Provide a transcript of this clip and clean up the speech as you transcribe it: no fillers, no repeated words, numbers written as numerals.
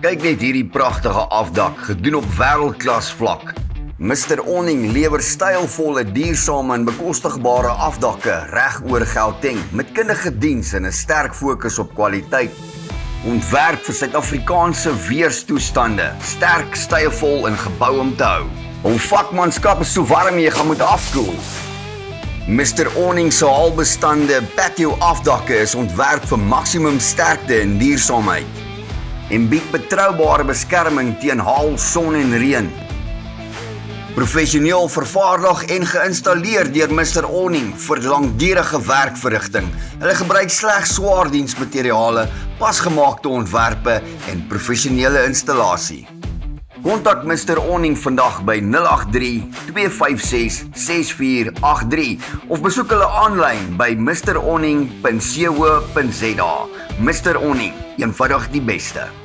Kyk net hierdie pragtige afdak, gedoen op wêreldklas vlak. Mr. Onning lewer stylvolle, duursame en bekostigbare afdakke reg oor Gauteng met kundige diens en 'n sterk fokus op kwaliteit. Ontwerp vir Suid-Afrikaanse weerstoestande, sterk, stylvol en gebou om te hou. Hul vakmanskap is so warm jy gaan moet afkoel. Mr. Onning se halbestande patio afdakke is ontwerp vir maksimum sterkte en duursaamheid en bied betroubare beskerming teen haal, son en reën. Professioneel vervaardig en geïnstalleer deur Mr. Onning vir langdurige werkverrigting. Hulle gebruik slegs swaardiensmateriale, pasgemaakte ontwerpe en professionele installasie. Kontak Mr. Onning vandag by 083-256-6483 of besoek hulle aanlyn by mronning.co.za. Mr. Onning, eenvoudig die beste.